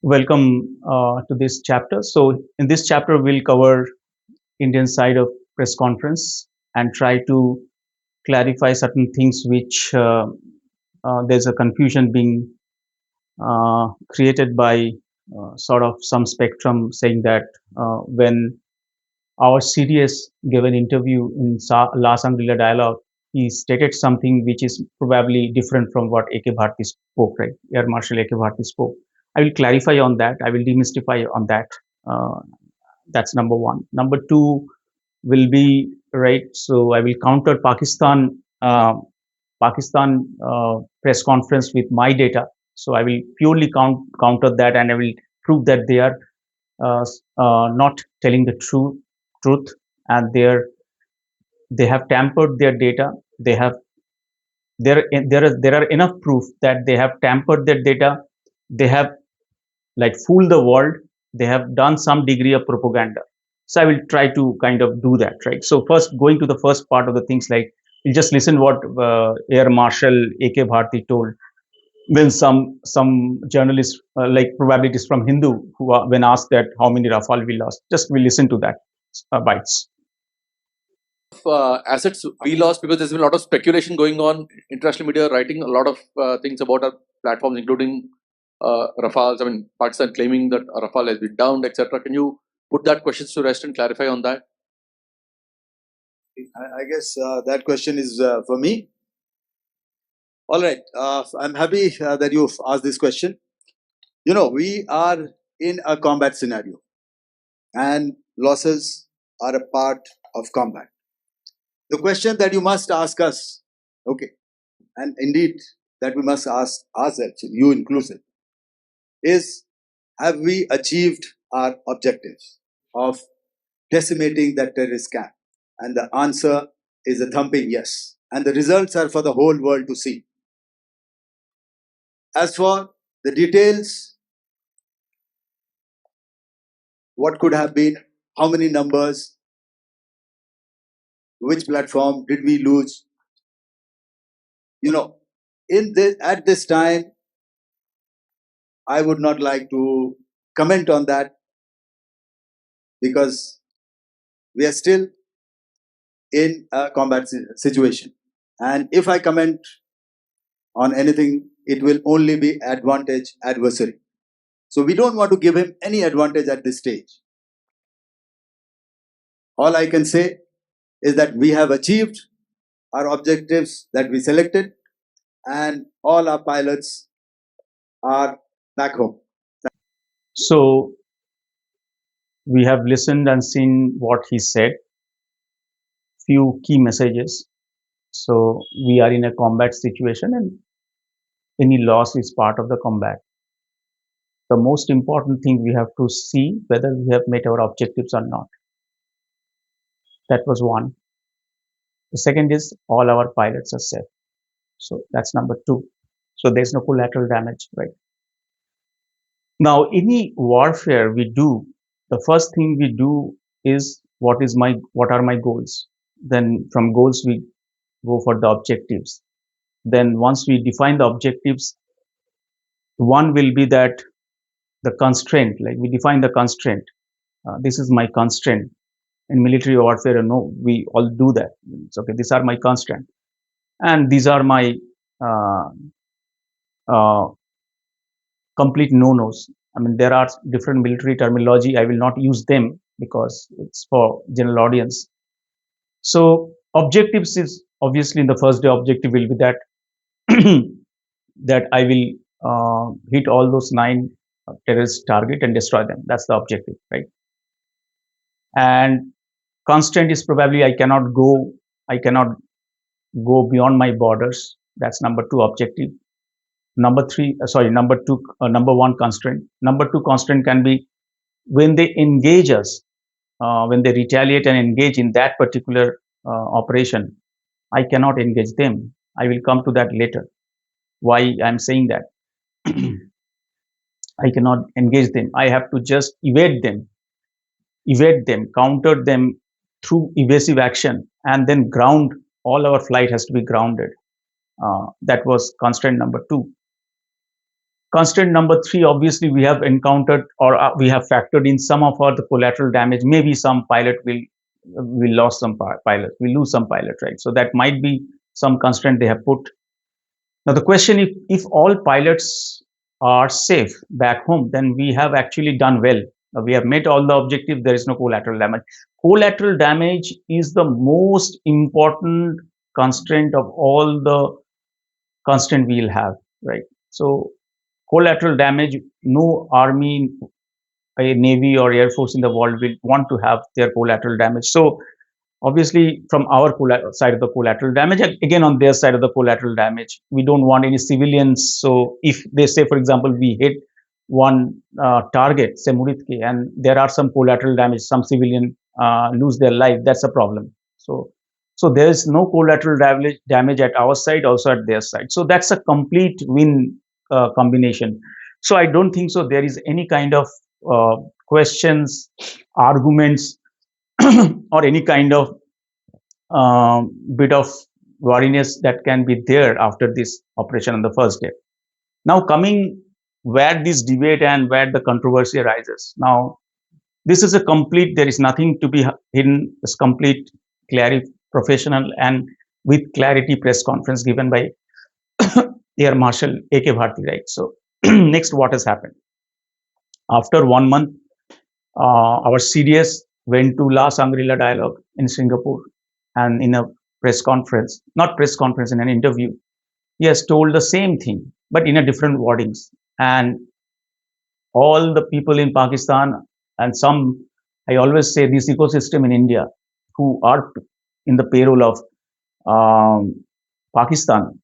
Welcome to this chapter. So, in this chapter, we'll cover Indian side of press conference and try to clarify certain things which there's a confusion being created by sort of some spectrum saying that when our CDS gave an interview in last Anguilla dialogue, he stated something which is probably different from what AK Bharti spoke, right? Air Marshal AK Bharti spoke. I will clarify on that. I will demystify on that. Uh, that's number one. Number two will be right. So I will counter Pakistan press conference with my data. So I will purely counter that, and I will prove that they are not telling the truth, and they have tampered their data. They have there are enough proof that they have tampered their data. They have like fooled the world. They have done some degree of propaganda. So I will try to kind of do that, right? So first, going to the first part of the things, like you just listen what Air Marshal AK Bharti told when some journalists, like probably it is from Hindu, who are, when asked that how many Rafale we lost, just we listen to that bites. Assets we lost because there's been a lot of speculation going on. International media writing a lot of things about our platforms, including Rafales. I mean, Pakistan claiming that Rafale has been downed, etc. Can you put that question to rest and clarify on that? I guess that question is for me. All right. I'm happy that you've asked this question. You know, we are in a combat scenario, and losses are a part of combat. The question that you must ask us, okay, and indeed that we must ask ourselves, you inclusive, is have we achieved our objectives of decimating that terrorist camp? And the answer is a thumping yes. And the results are for the whole world to see. As for the details, what could have been, how many numbers, which platform did we lose? You know, at this time, I would not like to comment on that because we are still in a combat situation. And if I comment on anything, it will only be advantage adversary. So we don't want to give him any advantage at this stage. All I can say is that we have achieved our objectives that we selected, and all our pilots are back home. So we have listened and seen what he said. Few key messages. So we are in a combat situation, and any loss is part of the combat. The most important thing, we have to see whether we have met our objectives or not. That was one. The second is all our pilots are safe. So that's number two. So there's no collateral damage, right? Now, any warfare we do, the first thing we do is what are my goals? Then from goals we go for the objectives. Then once we define the objectives, one will be that the constraint, like we define the constraint. This is my constraint. In military warfare, we all do that. It's okay. These are my constraint, and these are my uh, uh, complete no-nos. I mean, there are different military terminology. I will not use them because it's for general audience. So objectives is obviously in the first day objective will be that that I will hit all those 9 terrorist target and destroy them. That's the objective, right? And constant is probably I cannot go beyond my borders. That's number 2 objective. Number 1 constraint. Number 2 constraint can be when they engage us, when they retaliate and engage in that particular operation, I cannot engage them. I will come to that later. Why I'm saying that. I cannot engage them. I have to just evade them, counter them through evasive action, and then ground. All our flight has to be grounded. That was constraint number 2. Constraint number three, obviously, we have encountered or we have factored in some of our the collateral damage. Maybe some pilot will lost some pilot, we lose some pilot, right? So that might be some constraint they have put. Now the question, if all pilots are safe back home, then we have actually done well. We have met all the objectives. There is no collateral damage. Collateral damage is the most important constraint of all the constraint we'll have, right? So collateral damage, no army, a navy or air force in the world will want to have their collateral damage. So obviously from our side of the collateral damage, and again on their side of the collateral damage, we don't want any civilians. So if they say, for example, we hit one target, say Muritke, and there are some collateral damage, some civilian lose their life, that's a problem. So there is no collateral damage at our side, also at their side. So that's a complete win combination. So I don't think so there is any kind of questions, arguments, or any kind of bit of wariness that can be there after this operation on the first day. Now coming where this debate and where the controversy arises. Now this is a complete, there is nothing to be hidden, it's complete professional and with clarity press conference given by Air Marshal A.K. Bharti, right? So next, what has happened? After 1 month, our CDS went to La Shangri-La Dialogue in Singapore, and in a press conference, not press conference, in an interview, he has told the same thing, but in a different wordings. And all the people in Pakistan and some, I always say this ecosystem in India, who are in the payroll of Pakistan,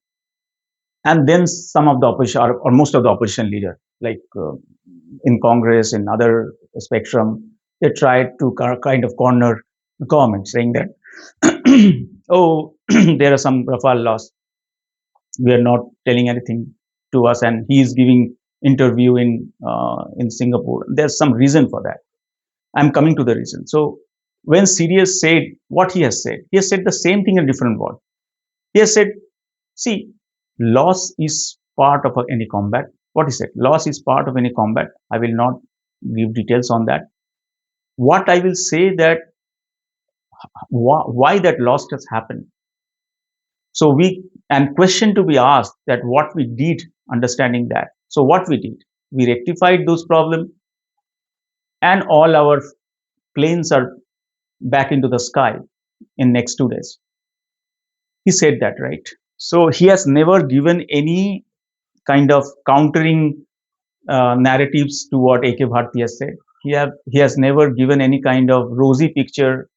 and then some of the opposition or most of the opposition leader, like in Congress, in other spectrum, they tried to kind of corner the government, saying that, oh, there are some Rafale loss. We are not telling anything to us, and he is giving interview in Singapore. There's some reason for that. I'm coming to the reason. So when Sirius said what he has said the same thing in a different word. He has said, see, loss is part of any combat. What he said, loss is part of any combat. I will not give details on that. What I will say that why that loss has happened. So and question to be asked that what we did, understanding that. So what we did, we rectified those problems, and all our planes are back into the sky in next 2 days. He said that, right? So he has never given any kind of countering narratives to what A.K. Bharti has said. He has never given any kind of rosy picture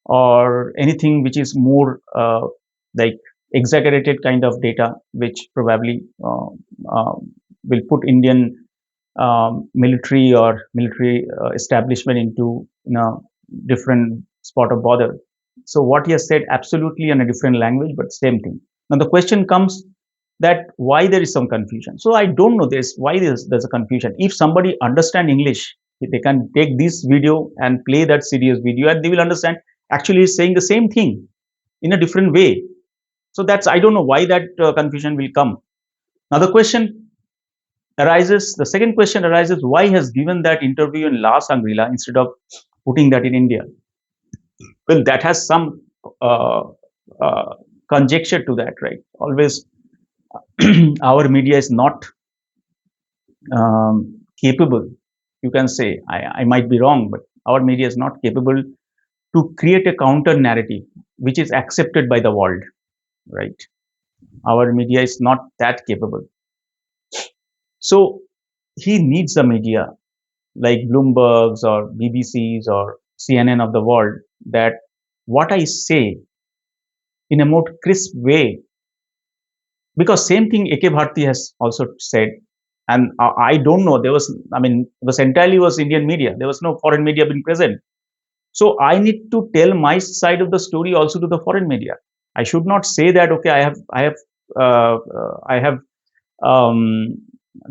or anything which is more like exaggerated kind of data, which probably will put Indian military or military establishment into different spot of bother. So what he has said, absolutely in a different language, but same thing. Now the question comes that why there is some confusion. So I don't know why there's a confusion. If somebody understand English, they can take this video and play that serious video, and they will understand actually he's saying the same thing in a different way. So that's, I don't know why that confusion will come. Now the question arises, the second question arises, why he has given that interview in La Shangri-La instead of putting that in India? Well, that has some conjecture to that, right? Always our media is not capable, you can say, I might be wrong, but our media is not capable to create a counter narrative which is accepted by the world, right? Our media is not that capable. So he needs the media like Bloomberg's or BBC's or CNN of the world, that what I say in a more crisp way, because same thing A.K. Bharti has also said, and I don't know, there was, I mean, it was entirely was Indian media, there was no foreign media being present. So I need to tell my side of the story also to the foreign media. I should not say that, okay, I have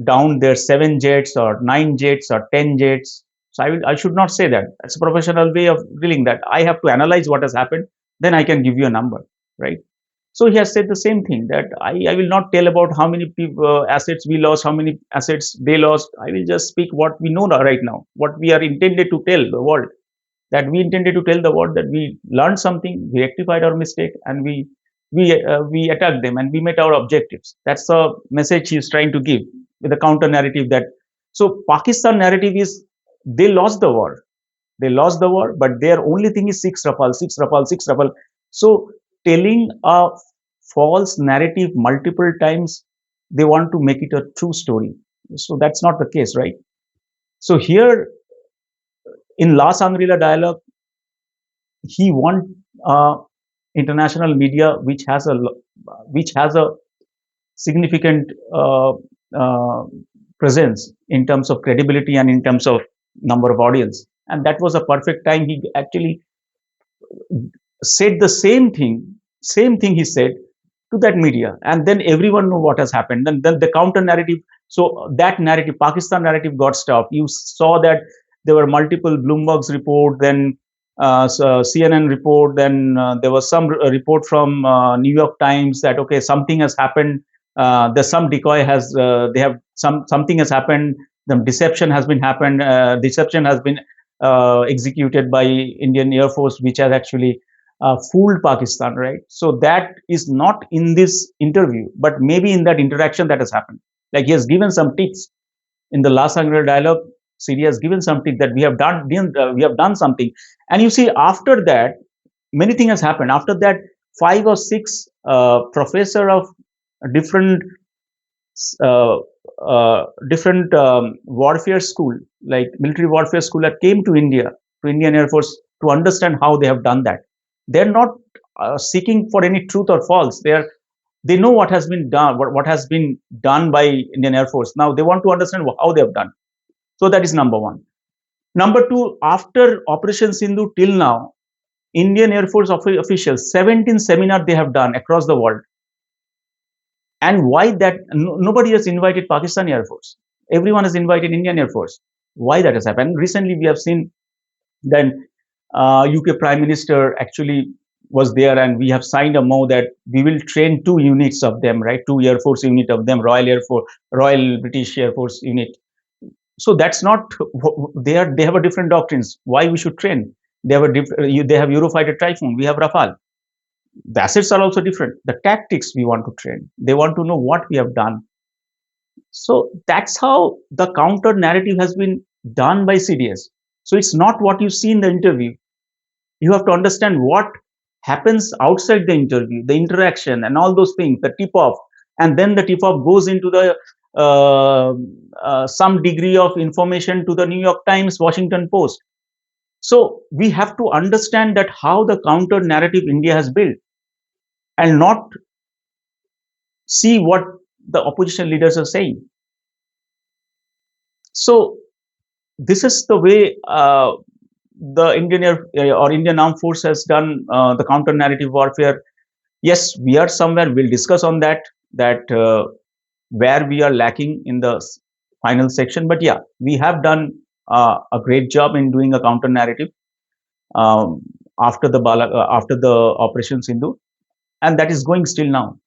down their 7 jets or 9 jets or 10 jets. So I should not say that. That's a professional way of dealing that. I have to analyze what has happened, then I can give you a number, right? So he has said the same thing, that I will not tell about how many assets we lost, how many assets they lost. I will just speak what we know right now, what we are intended to tell the world. That we intended to tell the world that we learned something, we rectified our mistake, and we attacked them, and we met our objectives. That's the message he is trying to give with a counter narrative. That so Pakistan narrative is they lost the war, but their only thing is six Rafale, six Rafale, six Rafale. So telling a false narrative multiple times, they want to make it a true story. So that's not the case, right? So here in La Sangrila dialogue, he want international media which has a significant presence in terms of credibility and in terms of number of audience, and that was a perfect time. He actually said the same thing he said to that media, and then everyone know what has happened. Then the counter narrative, so that narrative, Pakistan narrative, got stopped. You saw that there were multiple Bloomberg's report, then CNN report, then there was some report from New York Times that okay, something has happened. There's some decoy has they have something has happened. The deception has been executed by Indian Air Force, which has actually fooled Pakistan, right? So that is not in this interview, but maybe in that interaction that has happened. Like he has given some tips in the last Anglo dialogue. Syria has given some tips that we have done something, and you see after that many things has happened. After that, five or six professor of different uh, different warfare school, like military warfare school, that came to India, to Indian Air Force, to understand how they have done that. They're not seeking for any truth or false. They know what has been done, what has been done by Indian Air Force. Now they want to understand how they have done. So that is number one. Number two, after Operation Sindhu till now, Indian Air Force officials, 17 seminars they have done across the world. And why that? Nobody has invited Pakistani Air Force. Everyone has invited Indian Air Force. Why that has happened? Recently, we have seen that UK Prime Minister actually was there, and we have signed a MO that we will train two units of them, right? Two Air Force unit of them, Royal Air Force, Royal British Air Force unit. So that's not they have a different doctrines. Why we should train? They have they have Eurofighter Typhoon. We have Rafale. The assets are also different. The tactics we want to train. They want to know what we have done. So that's how the counter narrative has been done by CDS. So it's not what you see in the interview. You have to understand what happens outside the interview, the interaction, and all those things, the tip off, and then the tip off goes into the some degree of information to the New York Times, Washington Post. So we have to understand that how the counter narrative India has built, and not see what the opposition leaders are saying. So this is the way the Indian Armed Force has done the counter narrative warfare. Yes, we are somewhere. We'll discuss on that. Where we are lacking in the final section. But yeah, we have done a great job in doing a counter narrative um, after the Operation Sindhu, and that is going still now.